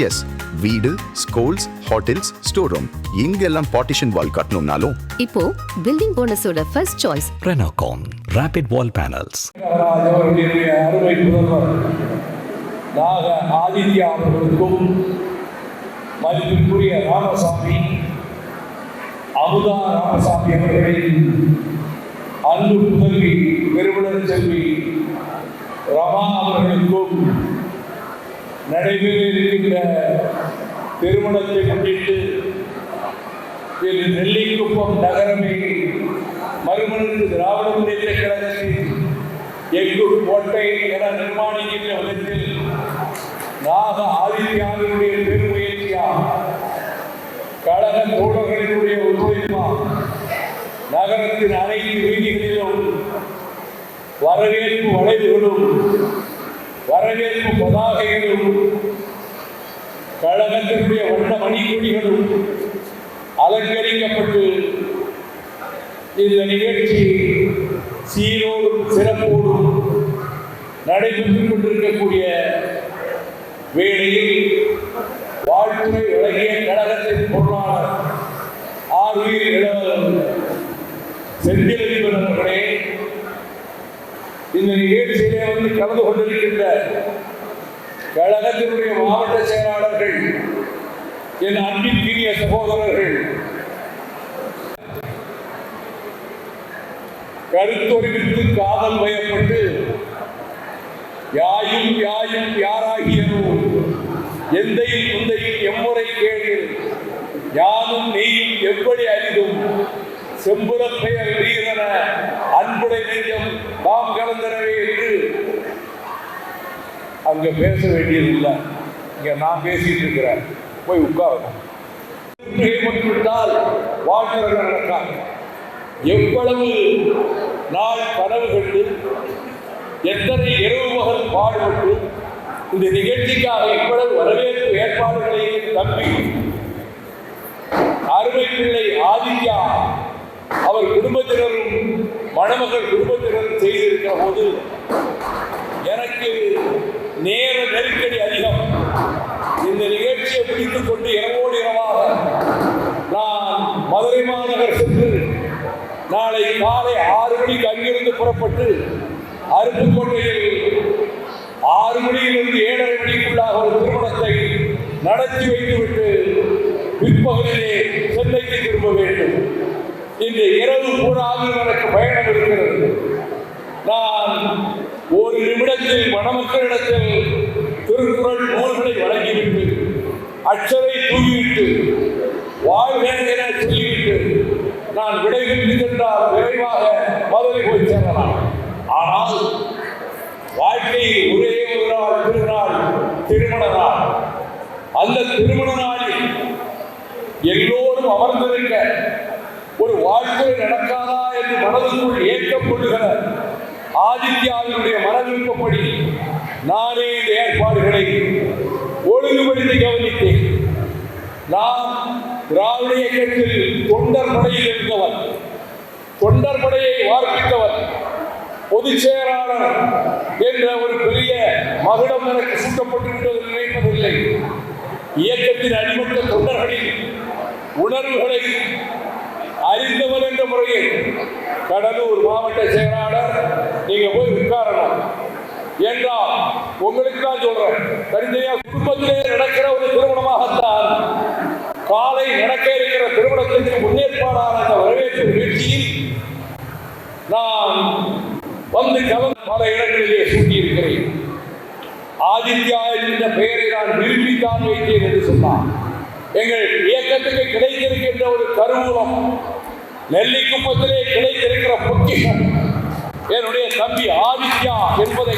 S, வீடு, schools, hotels, store room இங்கெல்லாம் partition wall கட்டணும்னாலும் இப்போ பில்டிங் போனஸோட first choice Renocon Rapid Wall Panels. அருமை முதல்வர் நாக ஆதித்யா அவர்களுக்கும் மதிப்பிற்குரிய ராமசாமி அமுதா ராமசாமி அவர்களின் அன்பு புதல்வி பெருமிழர் செல்வி ரமா அவர்களுக்கும் நடைபெற இருக்கின்ற திருமணத்தை முன்னிட்டு நெல்லிக்குப்பம் நகரமே மறுமலர்ந்து திராவிட முன்னேற்ற கழகத்தின் எங்கு கோட்டை என நிர்மாணிக்கின்ற விதத்தில் நாக ஆதித்யாவினுடைய பெருமுயற்சியால் கழக தோழர்களினுடைய ஒத்துழைப்பால் நகரத்தின் அனைத்து வீதிகளிலும் வரவேற்பு வளைவுகளும் வரவேற்பு பதாகைகளும் கழகத்தினுடைய வண்ண மணிக்கொடிகளும் அலங்கரிக்கப்பட்டு இந்த நிகழ்ச்சி சீரோடும் சிறப்போடும் நடைபெற்றுக் கொண்டிருக்கக்கூடிய வேளையில் வாழ்த்துறை வழங்கிய கழகத்தின் பொருளாளர் ஆர்வீர் இளவரசர் செந்திலதிபர் அவர்களே, இந்த நிகழ்ச்சியிலே வந்து கலந்து கொண்டிருக்கின்ற கழகத்தினுடைய மாவட்ட செயலாளர்கள், என் அன்பிற்கினிய சகோதரர்கள், கருத்தொருவிற்கு காதல் வயப்பட்டு யாயும் யாயும் யாராகியனோ எந்தையும் குந்தையும் எம்முறை கேளு யானும் நீயும் எப்படி அறிதும் செம்புறப் பெயர் வீரன அன்புடை நெஞ்சம் தாம் கலந்தனவே என்று அங்க பேச வேண்டியதில்லை. இங்க நான் பேசிட்டு இருக்கிறேன், போய் உட்காரணும். விட்டால் வாழ்க்கை நடக்காது. எவ்வளவு நாள் கனவு கண்டு எத்தனை இரவு பகல் பாடுபட்டு இந்த நிகழ்ச்சிக்காக இவ்வளவு வரவேற்பு ஏற்பாடுகளையும் தம்பி அருமை பிள்ளை ஆதித்யா அவர் குடும்பத்தினரும் மணமகள் குடும்பத்தினரும் செய்திருக்கிற போது எனக்கு நேர நெருக்கடி அதிகம். இந்த நிகழ்ச்சியை பிடித்துக் கொண்டு இரவோடு இரவாக நான் மதுரை மாநகர் சென்று நாளை காலை 6 மணிக்கு அங்கிருந்து புறப்பட்டு அருப்புக்கோட்டையில் 6 மணியிலிருந்து 7:30 மணிக்குள்ளாக ஒரு திருமணத்தை நடத்தி வைத்துவிட்டு பிற்பகலிலே சென்னைக்கு திரும்ப வேண்டும். இந்த இரவு பூராவில் எனக்கு பயணம் இருக்கிறது. நான் ஒரு நிமிடத்தில் மணமக்களிடத்தில் திருக்குறள் நூல்களை வழங்கிவிட்டு அச்சரை தூங்கிவிட்டு வாழ்க என சொல்லிவிட்டு நான் விடைபெற்று சென்றால் விரைவாக மதுரை போய் சேரலாம். ஆனால் வாழ்க்கையில் ஒரே ஒரு நாள் திருநாள், திருமண நாள். அந்த திருமண நாளில் எல்லோரும் அமர்ந்திருக்க ஒரு வாழ்க்கை நடக்காதா என்று மனதுக்குள் ஏற்கப்படுகிற ஆதித்யாவினுடைய மனவிருப்பப்படி நானே இந்த ஏற்பாடுகளை ஒழுங்குபடுத்தி கவனித்தேன். நான் திராவிட இயக்கத்தில் தொண்டர் படையில் இருந்தவர், தொண்டர் படையை வார்ப்பித்தவர், பொதுச் செயலாளர் என்ற ஒரு பெரிய மகுடம் எனக்கு சூட்டப்பட்டுவிட்டது நினைப்பதில்லை. இயக்கத்தின் அடிமட்ட தொண்டர்களின் உணர்வுகளை அறிந்தவர் என்ற முறையில் கடலூர் மாவட்ட செயலாளர் நீங்க போய் உட்காரணும் என்றால் உங்களுக்கு தான் சொல்றேன். தனித்தனியா குடும்பத்திலே நடக்கிற ஒரு திருமணமாகத்தான் காலை நடக்க இருக்கிற திருமணத்திற்கு முன்னேற்பாடான அந்த வரவேற்பு நிகழ்ச்சியில் நான் வந்து கலந்து பல இடங்களிலே சூட்டியிருக்கிறேன். ஆதித்யா என்ற பெயரை நான் விரும்பித்தான் வைத்தேன் என்று சொன்னார். எங்கள் இயக்கத்துக்கு கிடைத்திருக்கின்ற ஒரு கருவூலம், நெல்லிக்குப்பத்திலே கிடைத்திருக்கிற பொக்கிஷம் என்னுடைய தம்பி ஆதித்யா என்பதை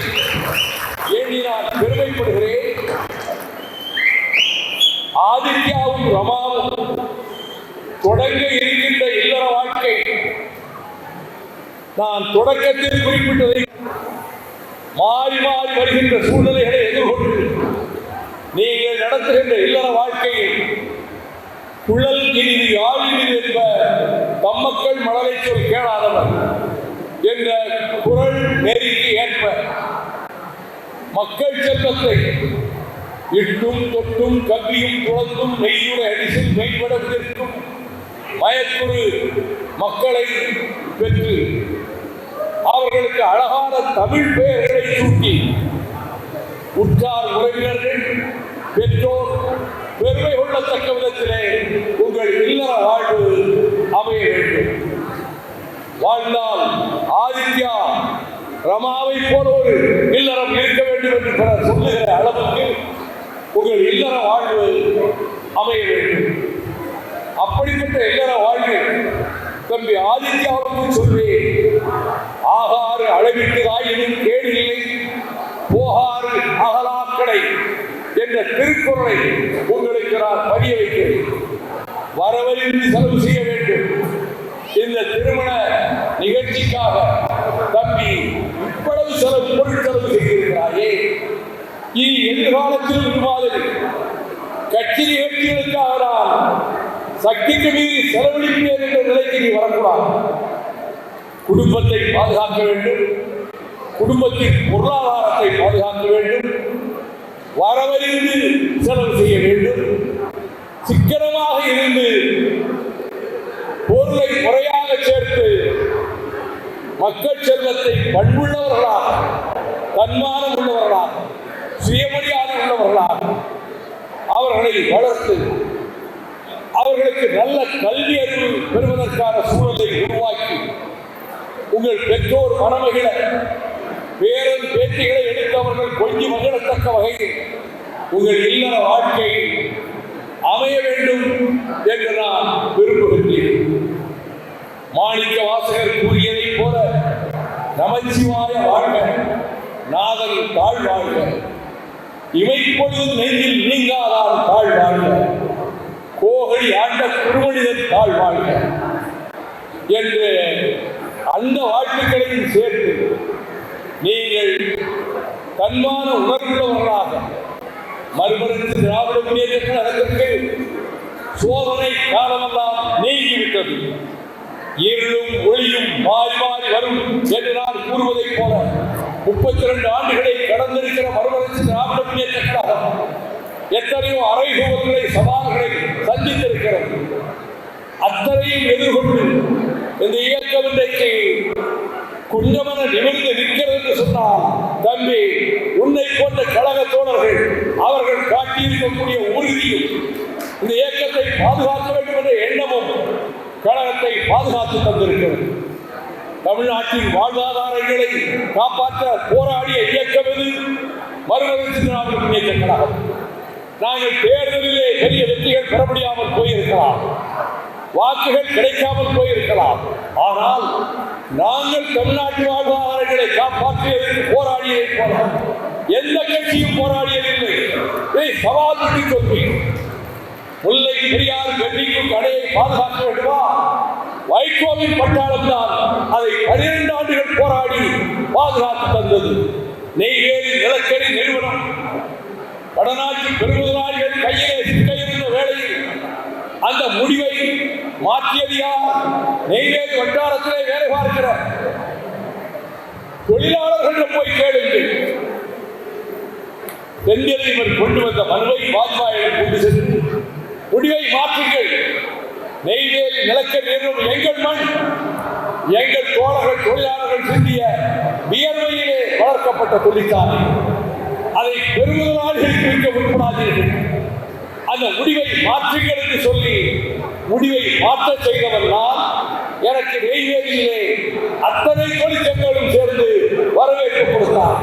எண்ணி நான் பெருமைப்படுகிறேன். ஆதித்யாவும் ரமாவும் தொடங்க இருக்கின்ற இல்லற வாழ்க்கை நான் தொடக்கத்தில் குறிப்பிட்டதை மாறி மாறி வருகின்ற சூழ்நிலைகளை எதிர்கொண்டு நீங்கள் நடத்துகின்ற இல்லற வாழ்க்கையில் குழல் இனிது யாழினிது என்ப தம்மக்கள் மலரை சொல் கேளாதவர் என்ற குரல் நெறிக்கு ஏற்ப மக்கள் செல்வத்தை இட்டும் தொட்டும் கல்வியும் துறந்தும் மெய்யுட அடிசில் மெய்வடத்திற்கும் மயக்குறு மக்களை பெற்று அவர்களுக்கு அழகான தமிழ் பெயர்களை சூட்டி உற்றார் உறவினர்கள் பெற்றோர் பெருமை கொள்ளத்தக்க விதத்திலே உங்கள் இல்லற வாழ்வு அமைய வேண்டும். வாழ்ந்தால் ஆதித்யா ரமாவை போல ஒரு இல்லறம் இருக்க வேண்டும் என்று பிறர் சொல்லுகிற அளவுக்கு உங்கள் இல்லற வாழ்வு அமைய வேண்டும். அப்படிப்பட்ட இல்லற வாழ்வு தம்பி ஆதித்யாவுக்கு சொல்வேன். ஆகாறு அளவிட்டுதாயினும் கேடு இல்லை, போகாறு அகலாக்கடை என்ற திருக்குறளை உங்களுக்கு நான் பதிய வைக்கிறேன். வரவழிந்து செலவு செய்ய வேண்டும். இந்த திருமண நிகழ்ச்சிக்காக தம்பி இவ்வளவு செலவு பொருட்செலவு செய்திருக்கிறாயே, இனி எதிர்காலத்தில் ஒரு மாதிரி கட்சி நிகழ்ச்சிகளுக்காக நான் சக்திக்கு மீறி செலவழிப்பேன் என்ற நிலைக்கு நீ வரக்கூடாது. குடும்பத்தை பாதுகாக்க வேண்டும், குடும்பத்தின் பொருளாதாரத்தை பாதுகாக்க வேண்டும், வரவறிந்து செலவு செய்ய வேண்டும், சிக்கனமாக இருந்து பொருளை முறையாக சேர்த்து மக்கள் செல்வத்தை பண்புள்ளவர்களாக, தன்மானம் உள்ளவர்களாக, சுயமரியாதை உள்ளவர்களாக அவர்களை வளர்த்து அவர்களுக்கு நல்ல கல்வி அறிவு பெறுவதற்கான சூழலை உருவாக்கி உங்கள் பெற்றோர் மனமகிழ பேரன் பேட்டிகளை எடுத்து அவர்கள் கொஞ்சி மகிழத்தக்க வகையில் உங்கள் இல்லற வாழ்க்கை அமைய வேண்டும் என்று நான் விரும்புகின்றேன். மாணிக்க வாசகர் கூறியதைப் போல நமச்சிவாய வாழ்க, நாதன் தாழ் வாழ்க, இமைப்பொழுதும் நெஞ்சில் நீங்காதான் தாழ் வாழ்க, கோகழி ஆண்ட குருமனிதன் தாழ் வாழ்க என்று அந்த வாழ்த்துக்களையும் சேர்த்து நீங்கள் தன்மான உணர்வுள்ளவர்களாக மறுமலர்ச்சி திராவிட முன்னேற்ற கழகத்திற்கு சோதனை காலமெல்லாம் நீங்கிவிட்டது. இருளும் ஒளியும் மாறி மாறி வரும் என்று நான் கூறுவதைப் போல 32 ஆண்டுகளை கடந்திருக்கிற மறுமலர்ச்சி திராவிட முன்னேற்ற கழகம் எத்தனையோ அறைகூவல்களை சவால்களை சந்தித்திருக்கிறது. அத்தனையும் எதிர்கொண்டு இந்த இயக்கம் இன்றைக்கு குண்டமன நிமிர்ந்து நிற்கிறது என்று சொன்னால் தம்பி, உன்னை போன்ற கழக தோழர்கள் அவர்கள் காட்டியிருக்கக்கூடிய உறுதியும் இந்த இயக்கத்தை பாதுகாக்க வேண்டும் என்ற எண்ணமும் கழகத்தை பாதுகாத்து தந்திருக்கிறது. தமிழ்நாட்டின் வாழ்வாதாரங்களை காப்பாற்ற போராடிய இயக்கம் எது? மறுமலர்ச்சி திராவிட முன்னேற்ற கழகம். நாங்கள் தேர்தலிலே பெரிய வெற்றிகள் பெற முடியாமல் போயிருக்கலாம், வாக்குகள் கிடைக்காமல் போயிருக்கலாம். ஆனால் நாங்கள் தமிழ்நாட்டு வாழ்வாதாரங்களை காப்பாற்றியதற்கு போராடியதை போல எந்த கட்சியும் போராடியதில்லை. இதை சவால் விட்டு சொல்வேன். முல்லை பெரியார் வெள்ளிக்கும் கடையை பாதுகாக்க வேண்டுமா? வைகோவின் பட்டாளம் தான் அதை 12 ஆண்டுகள் போராடி பாதுகாத்து தந்தது. நெய்வேலி நிலக்கரி நிறுவனம் வடநாட்டு பெருமுதலாளிகள் கையிலே சிக்கையிருந்த வேளையில் அந்த முடிவை மாற்றியது யார்? நெய்வேலி வட்டாரத்திலே வேலை பார்க்கிற தொழிலாளர்கள் போய் கேளுங்கள். தென்னிலைவர் கொண்டு வந்த மனுவை வாஜ்பாயை கொண்டு சென்று முடிவை மாற்றுங்கள். நெய்வேலி நிலக்கரி நிறுவனம் எங்கள் மண், எங்கள் தோழர்கள் தொழிலாளர்கள் சிந்திய வியர்வையிலே வளர்க்கப்பட்ட தொழிற்சாலை. அதை பெருமுதலாளிகளுக்கு விற்க உட்படாதீர்கள். அந்த முடிவை மாற்றுங்கள் என்று சொல்லி முடிவை மாற்ற செய்தவர் நான். எனக்கு நெய்வேலியிலே அத்தனை தொழிற்சங்கங்களும் சேர்ந்து வரவேற்பு கொடுத்தார்.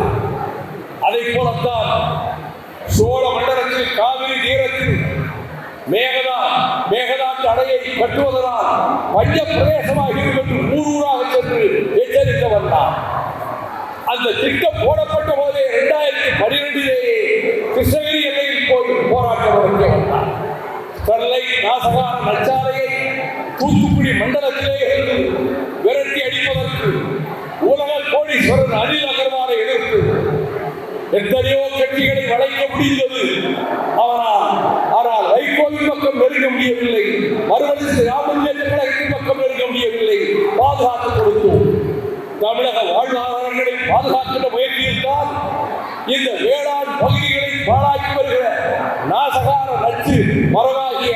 அதை போலத்தான் சோழ மண்டலத்தில் காவிரி தீரத்தில் மேகதாட்டு அணையை கட்டுவதனால் பஞ்ச பிரதேசமாக இருக்கும் என்று ஊராக சென்று எச்சரிக்க வந்தார். அந்த திட்டம் போடப்பட்ட போதே 2012 கிருஷ்ணகிரி எல்லையில் போய் போராட்டம் நடத்தி வந்தார். ஸ்டெர்லை நாசகார நச்சாலையை தூத்துக்குடி மண்டலத்திலே இருந்து விரட்டி அடிப்பதற்கு உலக கோடீஸ்வரன் அனில் அகர்வாலை எதிர்த்து எத்தனையோ கட்சிகளை வளைக்க முடிந்தது. ஆனால் வைகோவின் பக்கம் நெருங்க முடியவில்லை, மறுமலர்ச்சி திராவிட முன்னேற்ற கழகத்தின் பக்கம் நெருங்க முடியவில்லை. பாதுகாத்து கொடுத்தோம். தமிழக வாழ்வாதாரங்களை பாதுகாக்கின்ற முயற்சியில் தான் இந்த வேளாண் பகுதிகளை பாழாக்கி வருகிற பிரச்சார நச்சு மரமாகிய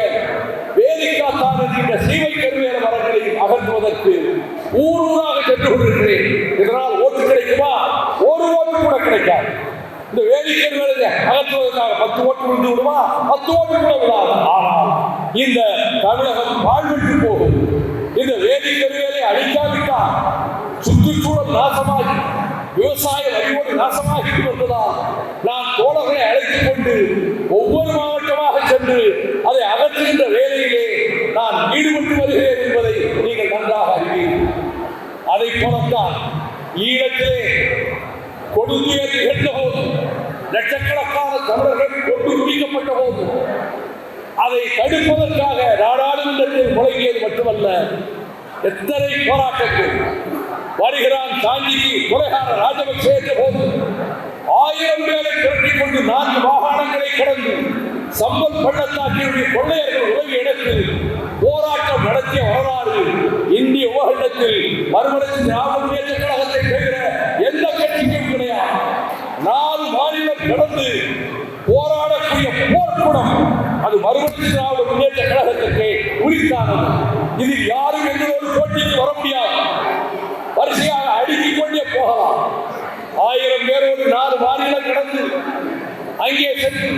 வேலிக்காத்தான் என்கின்ற சீவை கருவேல மரங்களை அகற்றுவதற்கு ஊராக சென்று கொண்டிருக்கிறேன். இதனால் ஓட்டு கிடைக்குமா? ஒரு ஓட்டு கூட கிடைக்காது. இந்த வேலிக்கருவேலை அகற்றுவதற்காக 10 ஓட்டு விழுந்து விடுமா? 10 ஓட்டு கூட விடாது. ஆனால் இந்த தமிழகம் வாழ்விட்டு போகும். இந்த வேலிக்கருவேலை அழிக்காவிட்டால் சுற்றுச்சூழல் நாசமாகி விவசாய அறிவோடு நாசமாகி வருவதால் நான் தோழர்களை அழைத்துக் கொண்டு ஒவ்வொரு மாவட்டமாக சென்று அதை அகற்றுகின்ற வேலையிலே நான் ஈடுபட்டு வருகிறேன் என்பதை நீங்கள் நன்றாக அறிவீர்கள். அதை போலத்தான் ஈழத்திலே கொடுமையை நிகழ்ந்த போது லட்சக்கணக்கான தமிழர்கள் கொண்டு குவிக்கப்பட்ட போது அதை தடுப்பதற்காக நாடாளுமன்றத்தில் முழங்கியது மட்டுமல்ல, எத்தனை போராட்டங்கள் வருகிறான் சாஞ்சிக்கு கொலைகார ராஜபக்சே என்ற போது 1000 பேரை திரட்டிக் கொண்டு 4 மாகாணங்களை கடந்து சம்பல் பள்ளத்தாக்கினுடைய கொள்ளையர்கள் உதவி இடத்தில் போராட்டம் நடத்திய வரலாறு இந்திய உபகண்டத்தில் மறுமலர்ச்சி திராவிட முன்னேற்ற கழகத்தை தவிர எந்த கட்சிக்கும் கிடையாது. 4 மாநிலம் கடந்து போராடக்கூடிய போர்க்குணம் அது மறுமலர்ச்சி திராவிட முன்னேற்ற கழகத்திற்கு உரித்தானது. இதில் யாரும் எங்களோடு போட்டிக்கு வர முடியாது. வரிசையாக அடுக்கிக் கொண்டே போகலாம். 1000 பேரோடு 4 மாநிலம் கடந்து அங்கே சென்று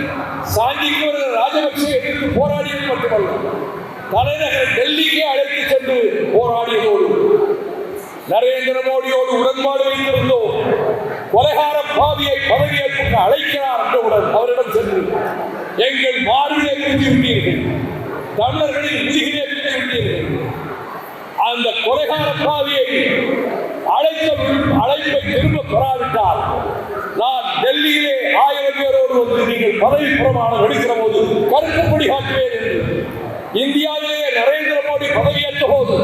சாந்திக்கு வருகிற ராஜபக்சே எதிர்த்து போராடியது மட்டுமல்ல, தலைநகர் டெல்லிக்கே அழைத்து சென்று போராடியதோடு நரேந்திர மோடியோடு உடன்பாடு வைத்திருந்தோம். கொலைகார பாவியை பதவியேற்புக்கு அழைக்கிறார் என்றவுடன் அவரிடம் சென்று எங்கள் மார்பிலே குத்தி விட்டீர்கள், தமிழர்களின் முதுகிலே குத்தி விட்டீர்கள், அந்த கொலைகார பாவியை அழைப்பை திரும்ப பெறாவிட்டால் நான் டெல்லியிலே 1000 பேரோடு வந்து நீங்கள் பதவி பிரமாணம் எடுக்கிற போது கருப்பு கொடி காட்டுவேன் என்று இந்தியாவிலேயே நரேந்திர மோடி பதவியேற்ற போது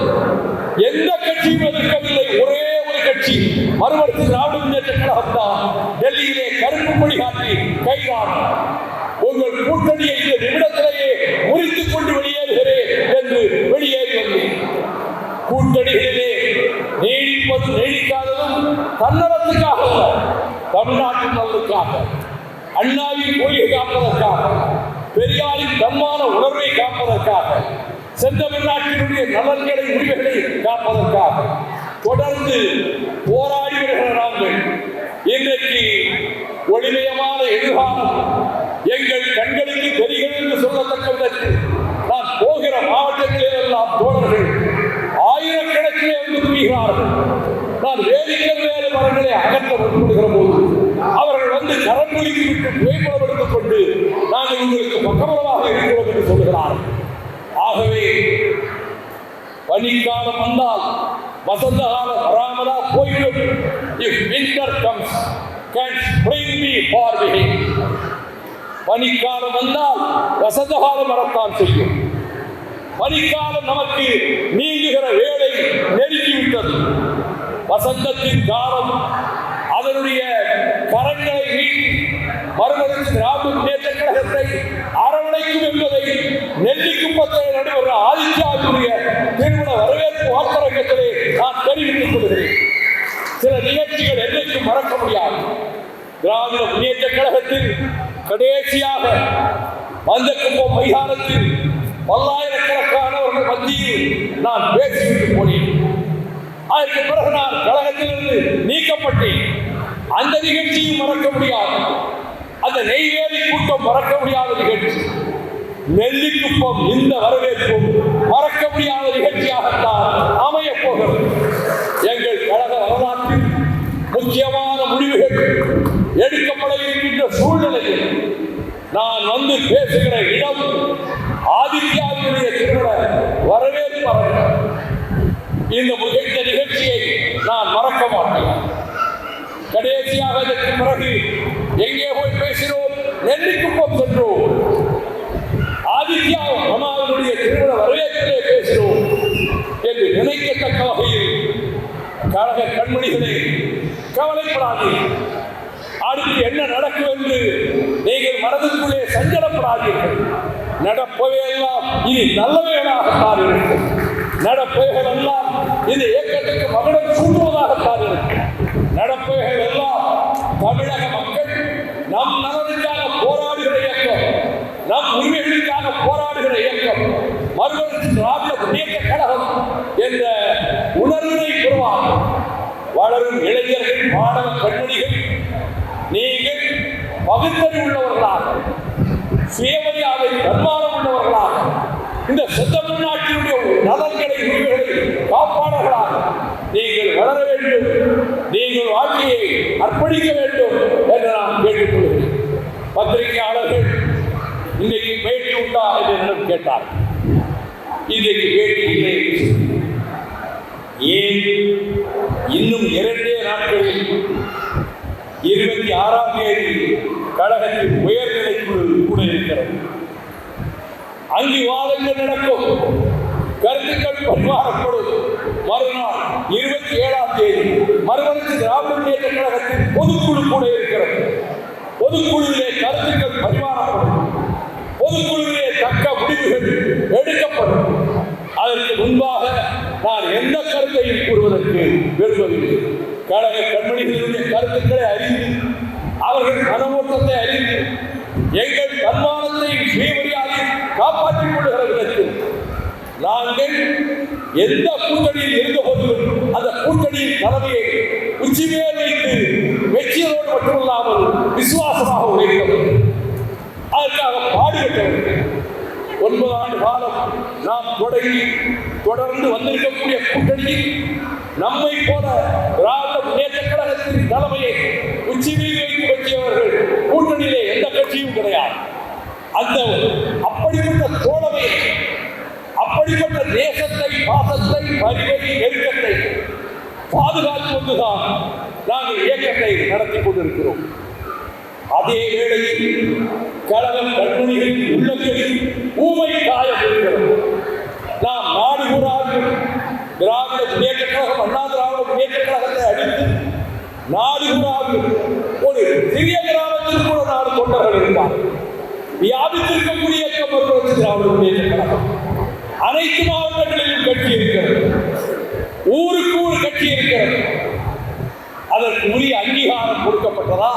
எந்த கட்சியும் எதிர்க்கவில்லை. ஒரே ஒரு கட்சி மறுமலர்ச்சி திராவிட முன்னேற்ற கழகம் தான் டெல்லியிலே கருப்பு கொடி காட்டி கைதான் உங்கள் கூட்டணியை இந்த நிமிடத்திலேயே முறித்துக் கொண்டு வெளியேறுகிறேன் என்று வெளியேறி வந்தேன். கூட்டணிகளிலே நீடிக்காததும் தன்னலத்துக்காக அல்ல, தமிழ்நாட்டின் நலனுக்காக, அண்ணாவின் கொள்கை காப்பதற்காக, பெரியாரின் தன்மான உணர்வை காப்பதற்காக, செந்தமிழ்நாட்டினுடைய நலன்களை உரிமைகளை காப்பதற்காக தொடர்ந்து போராடி வருகிற நாங்கள் இன்றைக்கு ஒளிமயமான எதிர்காலம் எங்கள் கண்களுக்கு தெரிகிறது என்று சொல்லத்தக்க விதத்தில் நான் போகிற மாவட்டங்களில் எல்லாம் தோழர்கள் ஆயிரக்கணக்கிலே வந்து குவிகிறார்கள். நான் வேறு மரங்களை அகற்ற முற்படுகிற போது அவர்கள் வந்து கரங்கொலிக்கு விட்டு புகைப்படம் எடுத்துக் கொண்டு நாங்கள் உங்களுக்கு பக்கபலமாக இருக்கிறோம் என்று சொல்லுகிறார்கள். ஆகவே பனிக்காலம் வந்தால் வசந்த காலம் வராமலா போய்விடும். If winter comes, can spring be far behind. பனிக்காலம் வந்தால் வசந்த காலம் வரத்தான் செய்யும். பனிக்காலம் நமக்கு நீங்குகிற வேலை நெருங்கிவிட்டது. வசந்தத்தின் காலம் அதனுடைய கரங்களை நீட்டி மறுமலர்ச்சி திராவிட முன்னேற்ற கழகத்தை அரவணைக்கும் என்பதை நெல்லிக்குப்பத்தில் நடைபெற ஆதித்யாவுடைய திருமண வரவேற்பு வாக்கரங்கத்திலே நான் தெரிவித்துக் கொள்கிறேன். சில நிகழ்ச்சிகள் என்றைக்கும் மறக்க முடியாது. திராவிட முன்னேற்ற கழகத்தில் கடைசியாக மந்தக்குப்பம் மைதானத்தில் பல்லாயிரக்கணக்கானவர்கள் மத்தியில் நான் பேசிவிட்டு போனேன். அதற்கு பிறகு நான் கழகத்திலிருந்து நீக்கப்பட்டேன். அந்த நிகழ்ச்சியும் மறக்க முடியாது. அந்த நெய்வேலி கூட்டம் மறக்க முடியாத நிகழ்ச்சி. நெல்லிக்குப்பம் இந்த வரவேற்பும் மறக்க முடியாத நிகழ்ச்சியாகத்தான் அமையப் போகிறது. எங்கள் கழக வரலாற்றில் முக்கியமான முடிவுகள் எடுக்கப்பட இருக்கின்ற சூழ்நிலையில் நான் வந்து பேசுகிற இடம் ஆதித்யாவுடைய திருமண வரவேற்பு அரங்கம். இந்த நிகழ்ச்சியை நான் மறக்க மாட்டேன். கடைசியாக இதற்கு பிறகு எங்கே போய் பேசினோம்? நெல்லிக்குப்பம் சென்றோம். ஆதித்யா அம்மாவினுடைய திருமண வரவேற்பிலே பேசினோம் என்று நினைக்கத்தக்க வகையில் கழக கண்மணிகளே கவலைப்படாதீர்கள். அடுத்து என்ன நடக்கும் என்று நீங்கள் மனதுக்குள்ளே சஞ்சலப்படாதீர்கள். நடப்பவே எல்லாம் இனி நல்லவைகளாகத்தான் இருக்கும். நடப்பவைகள் எல்லாம் இந்த இயக்கத்துக்கு மகுடம் சூட்டுவதாகத்தான் இருக்கும். நடப்பவைகள் எல்லாம் தமிழக மக்கள் நம் நலனுக்காக போராடுகிற இயக்கம், நம் உரிமைகள் உரிமைகளுக்காக போராடுகிற இயக்கம் மறுமலர்ச்சி திராவிட முன்னேற்ற கழகம் என்ற உணர்வினை உருவாகும். வளரும் இளைஞர்கள், மாணவ கண்மணிகள், நீங்கள் பகுத்தறிவு உள்ளவர்களாக, சுயமரியாதை தன்மானம் உள்ளவர்களாக, இந்த சொந்த நாட்டினுடைய நலன்களை உரிமைகளை காப்பாளர்களாக நீங்கள் வளர வேண்டும், நீங்கள் வாழ்க்கையை அர்ப்பணிக்க வேண்டும் என்று நான் கேட்டுக்கொள்கிறேன். பத்திரிகையாளர்கள் இன்றைக்கு பேட்டி உண்டா என்று என்னிடம் கேட்டார். இன்றைக்கு பேட்டி இல்லை. ஏன்? இன்னும் 2 நாட்களில் 26ஆம் தேதி கழகத்தின் உயர்நிலைக்குழு கூட இருக்கிறது. அங்கு வாதங்கள் நடக்கும், கருத்துக்கள் பரிமாறப்படும். மறுநாள் 27ஆம் தேதி மறுமலர்ச்சி திராவிட முன்னேற்ற கழகத்தின் பொதுக்குழு கூட இருக்கிறது. பொதுக்குழுவிலே கருத்துக்கள் பரிமாறப்படும், பொதுக்குழுவிலே தக்க முடிவுகள் எடுக்கப்படும். அதற்கு முன்பாக நான் எந்த கருத்தையும் கூறுவதற்கு விரும்பவில்லை. கழக கண்மணிகளுடைய கருத்துக்களை அறிந்து, அவர்கள் மனோட்டத்தை அறிந்து, எங்கள் தன்மானத்தையும் சுயமரியாதையும் காப்பாற்றிக் கொள்கிற விதத்தில் நாங்கள் எந்த கூட்டணியில் இருந்த போதிலும் அந்த கூட்டணியின் தலைமையை உச்சிமேல் வைத்து வெற்றியோடு மட்டுமல்லாமல் விசுவாசமாக உழைத்தவர், அதற்காக பாடுபட்டவர். 9 ஆண்டு காலம் நாம் தொடர்ந்து வந்திருக்கக்கூடிய கூட்டணியில் நம்மை போல திராவிட முன்னேற்ற கழகத்தின் தலைமையை உச்சிமீது வைத்து வச்சியவர்கள் கூட்டணியிலே எந்த கட்சியும் கிடையாது. அந்த அப்படிப்பட்ட தோழமையை, அப்படிப்பட்ட தேசத்தை, பாசத்தை, பரிவை, நெருக்கத்தை பாதுகாத்து கொண்டுதான் நாங்கள் இயக்கத்தை நடத்தி கொண்டிருக்கிறோம். அதே வேளையில் கழகம் கண்மணிகளின் உள்ளங்களில் ஊமை காயம் இருக்கிறது. நாம் நாடு கூறாது திராவிட முன்னேற்ற கழகம், அண்ணா திராவிட முன்னேற்ற கழகத்தை அடித்து நாடு கூறாது ஒரு சிறிய கிராமத்தில் கூட நாடு தொண்டர்கள் இருந்தார். வியாபித்திருக்கக்கூடிய இயக்கம் மறுமலர்ச்சி திராவிட முன்னேற்ற கழகம். அனைத்து மாவட்டங்களிலும் கட்சி இருக்கிறது, ஊருக்கு ஊர் கட்சி இருக்கிறது. அதற்கு உரிய அங்கீகாரம் கொடுக்கப்பட்டதா?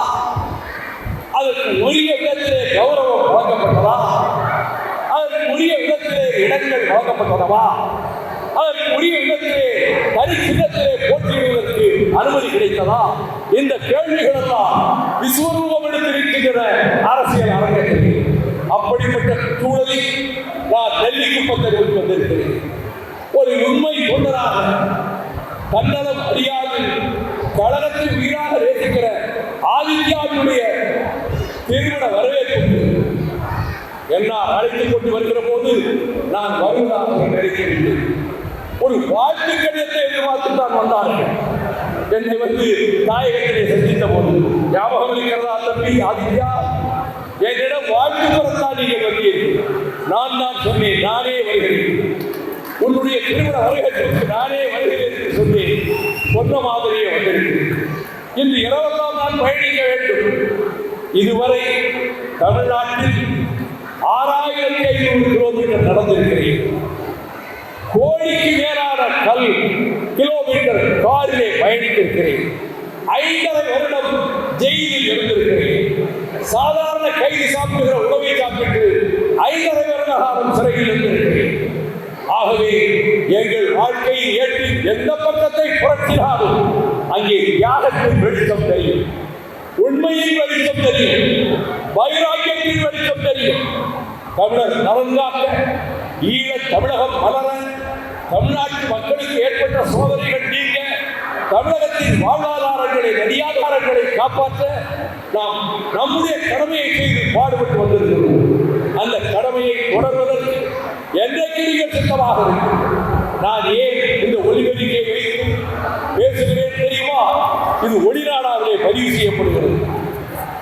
அதற்கு உரிய விதத்திலே கௌரவம் வழங்கப்பட்டதா? அதற்கு உரிய விதத்திலே இடங்கள் வழங்கப்பட்டதவா? அதற்கு உரிய விதத்திலே தனி சின்னத்திலே போட்டியிடுவதற்கு அனுமதி கிடைத்ததா? இந்த கேள்விகள் எல்லாம் விஸ்வரூபம் எடுத்திருக்கின்ற அரசியல் அரங்கத்தில். அப்படிப்பட்ட சூழலில் நான் நெல்லிக்குப்பத்திற்கு வந்திருக்கிறேன். ஒரு உண்மை தொண்டராக, தன்னலம் அறியாது கழகத்தில் உயிராக நேசிக்கிற ஆதித்யாவுடைய திருமண வரவேற்பு என்னால் அழைத்துக் கொண்டு வருகிற போது நான் வருவதாக நினைக்கவில்லை. ஒரு வாழ்த்து கடிதத்தை எதிர்பார்த்து தான் வந்தார்கள். என்னை வந்து தாயகத்திலே சந்தித்த போது ஞாபகம் இருக்கிறதா தம்பி ஆதித்யா? என்னிடம் வாழ்த்து பெறத்தான் நீங்கள் வந்தீர்கள். நான் சொன்னேன், நானே வருகிறேன், உன்னுடைய திருமண வருகைக்கு நானே வருகிறேன் என்று சொன்னேன். சொன்ன மாதிரியே வந்திருக்கிறேன். இன்று இரவெல்லாம் நான் பயணிக்க வேண்டும். இதுவரை தமிழ்நாட்டில் 6500 கிலோமீட்டர் நடந்திருக்கிறேன். கோடிக்கு மேலான கிலோமீட்டர் காரிலே பயணித்திருக்கிறேன். 5.5 வருடம் ஜெயிலில் இருந்திருக்கிறேன். சாதாரண கைது சாப்பிடுகிற உணவை சாப்பிட்டு 5.5 வருட காலம் சிறையில் இருந்திருக்கிறேன். ஆகவே எங்கள் வாழ்க்கையில் ஏற்றி எந்த பக்கத்தை புரட்டினாலும் அங்கே தியாகத்தின் வெளிச்சம் தெரியும், உண்மையின் வெளிச்சம் தெரியும், வைராக்கியத்தின் வெளிச்சம் தெரியும். தமிழர் நலன்காக்க, ஈழத் தமிழகம் மலர, தமிழ்நாட்டு மக்களுக்கு ஏற்பட்ட சோதனைகள் நீங்க, தமிழகத்தின் வாழ்வாதாரங்களை, நடிகாதாரங்களை காப்பாற்ற நாம் நம்முடைய கடமையை செய்து பாடுபட்டு வந்திருக்கிறோம். அந்த கடமையை தொடர்வதற்கு என்றைக்கு நீங்கள் சித்தமாக இருக்கும். நான் ஏன் இந்த ஒளிபெருக்கியை வைத்து பேசுகிறேன் தெரியுமா? இது ஒளிநாடாவிலே பதிவு செய்யப்படுகிறது.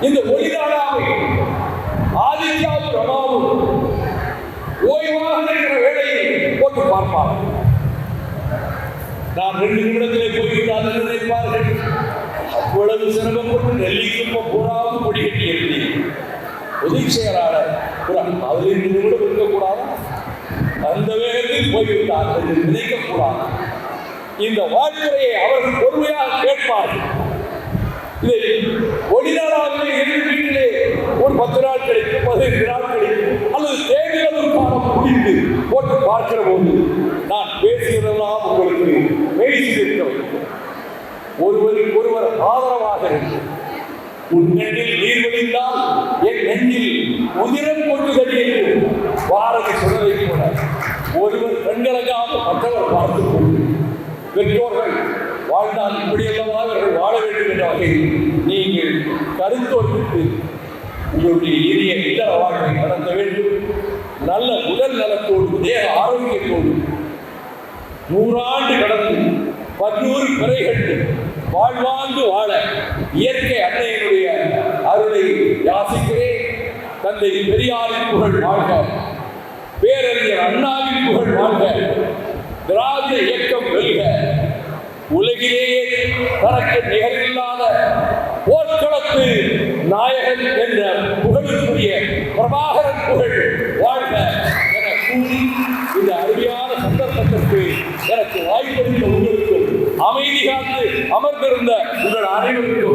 இந்த ஒளிநாடாவை ஆதித்யாவும் ரமாவும் ஓய்வாக இருக்கிற வேளையில் போட்டு பார்ப்பார். நான் 2 நிமிடத்திலே போய்விட்டால் நினைப்பார்கள். அவ்வளவு சிரமப்பட்டு நெல்லிக்குப்பம் பூராவது கொடி கட்டி இருந்தேன். உதவி செயலாளர் அவர் 2 நிமிடம் இருக்கக்கூடாது, அந்த வேகத்தில் போய்விட்டார் என்று நினைக்கக்கூடாது. இந்த வாழ்க்கையை அவர்கள் பொறுமையாக கேட்பார்கள். இதை ஒளிநாளாகவே எங்கள் வீட்டிலே ஒரு 10 நாள் கிடைக்கும், 15 நாள் கிடைக்கும், அல்லது தேவையான காலம் முடிந்து போட்டு பார்க்கிற போது நான் பேசுகிறதெல்லாம் உங்களுக்கு பேசியிருக்க வேண்டும். ஒருவருக்கு ஒருவர் ஆதரவாக இருக்கும். உன் நெஞ்சில் நீர் வழிந்தால் என் நெஞ்சில் உதிரம் கொண்டுதடி என்று பாரதி சொன்னதை போல ஒருவர் கண்கலங்காமல் மற்றவர் பார்த்துக் கொண்டு பெற்றோர்கள் வாழ்ந்தால் இப்படியெல்லாம் அவர்கள் வாழ வேண்டும் என்ற வகையில் நீங்கள் கருத்தோர்விட்டு உங்களுடைய இனிய இல்லற வாழ்வை நடத்த வேண்டும். நல்ல உடல் நலத்தோடு தேக ஆரோக்கியத்தோடு 100 ஆண்டு கடந்து 11 பிறைகள் வாழ்வாங்கு வாழ இயற்கை அன்னையினுடைய அருளை யாசிக்கிறேன். தந்தை பெரியாரின் புகழ் வாழ்க, பேரறிஞர் அண்ணாவின் புகழ் வாழ்க, திராவிட இயக்கம் வெல்க, உலகிலேயே தனக்கு நிகரில்லாத போர்க்களத்து நாயகன் என்ற புகழுக்குரிய பிரபாகரன் புகழ் வாழ்க என கூறி இந்த அருமையான சந்தர்ப்பத்திற்கு எனக்கு வாய்ப்பளித்த உங்களுக்கு அமைதி காத்து அமர்ந்திருந்த உங்கள் அனைவருக்கும்